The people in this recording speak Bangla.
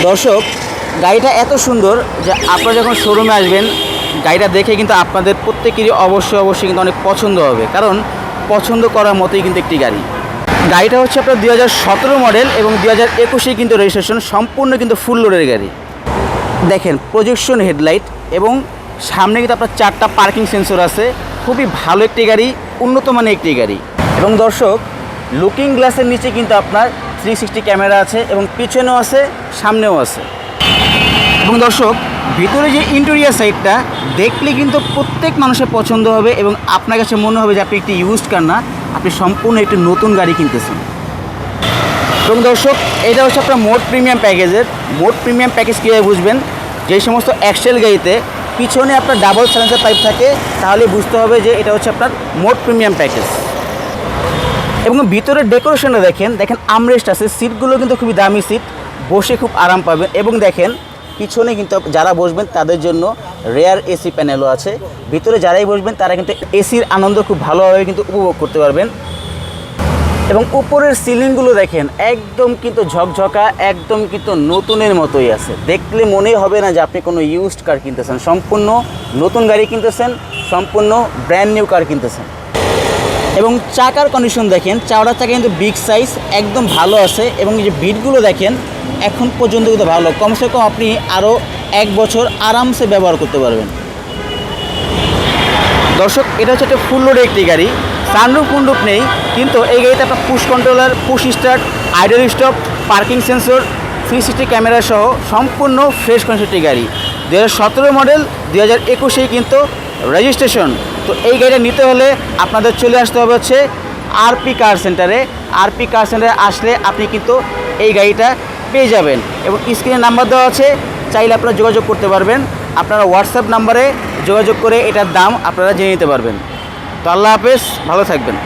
দর্শক, গাড়িটা এত সুন্দর যে আপনারা যখন শোরুমে আসবেন গাড়িটা দেখে কিন্তু আপনাদের প্রত্যেকেরই অবশ্যই কিন্তু অনেক পছন্দ হবে, কারণ পছন্দ করার মতোই কিন্তু একটি গাড়ি। গাড়িটা হচ্ছে আপনার 2017 মডেল এবং 2021 কিন্তু রেজিস্ট্রেশন, সম্পূর্ণ কিন্তু ফুল লোডের গাড়ি। দেখেন প্রজেকশন হেডলাইট এবং সামনে কিন্তু আপনার 4টা পার্কিং সেন্সর আছে। খুবই ভালো একটি গাড়ি, উন্নত মানের একটি গাড়ি। এবং দর্শক, লুকিং গ্লাসের নিচে কিন্তু আপনার 360 ক্যামেরা আছে এবং পিছনেও আছে, সামনেও আছে। এবং দর্শক, ভিতরে যে ইন্টেরিয়ার সাইডটা দেখলে কিন্তু প্রত্যেক মানুষের পছন্দ হবে এবং আপনার কাছে মনে হবে যে আপনি একটি ইউজড কার না, আপনি সম্পূর্ণ একটি নতুন গাড়ি কিনতেছেন। এবং দর্শক, এটা হচ্ছে আপনার মোড প্রিমিয়াম প্যাকেজের। মোড প্রিমিয়াম প্যাকেজ কীভাবে বুঝবেন? যে সমস্ত এক্সেল গাড়িতে পিছনে আপনার ডাবল সাইলেন্সার পাইপ থাকে, তাহলে বুঝতে হবে যে এটা হচ্ছে আপনার মোড প্রিমিয়াম প্যাকেজ। এবং ভিতরের ডেকোরেশনটা দেখেন আমরেস্ট আছে, সিটগুলো কিন্তু খুবই দামি সিট, বসে খুব আরাম পাবেন। এবং দেখেন পিছনে কিন্তু যারা বসবেন তাদের জন্য রেয়ার এসি প্যানেলও আছে। ভিতরে যারাই বসবেন তারা কিন্তু এসির আনন্দ খুব ভালোভাবে কিন্তু উপভোগ করতে পারবেন। এবং উপরের সিলিংগুলো দেখেন একদম কিন্তু ঝকঝকা, একদম কিন্তু নতুনের মতোই আছে। দেখলে মনেই হবে না যে আপনি কোনো ইউজড কার কিনতেছেন, সম্পূর্ণ নতুন গাড়ি কিনতেছেন, সম্পূর্ণ ব্র্যান্ড নিউ কার কিনতেছেন। এবং চাকার কন্ডিশন দেখেন, চাওড়া চাকা কিন্তু বিগ সাইজ, একদম ভালো আছে। এবং এই যে বিটগুলো দেখেন এখন পর্যন্ত কিন্তু ভালো, কমসে কম আপনি আরও 1 বছর আরামসে ব্যবহার করতে পারবেন। দর্শক, এটা হচ্ছে একটা ফুল লোডের একটি গাড়ি, সানরুফ কুন্ডুপ নেই, কিন্তু এই গাড়িতে আপনার push controller, push start, idle stop, parking sensor, 360 camera সহ সম্পূর্ণ ফ্রেশ কন্ডিশন একটি গাড়ি। 2017 মডেল, 2021 কিন্তু রেজিস্ট্রেশন। তো এই গাড়িটা নিতে হলে আপনাদের চলে আসতে হবে হচ্ছে আরপি কার সেন্টারে। আরপি কার সেন্টারে আসলে আপনি কিন্তু এই গাড়িটা পেয়ে যাবেন। এবং স্ক্রিনে নাম্বার দেওয়া আছে, চাইলে আপনারা যোগাযোগ করতে পারবেন। আপনারা হোয়াটসঅ্যাপ নাম্বারে যোগাযোগ করে এটার দাম আপনারা জেনে নিতে পারবেন। তো আল্লাহ হাফেজ, ভালো থাকবেন।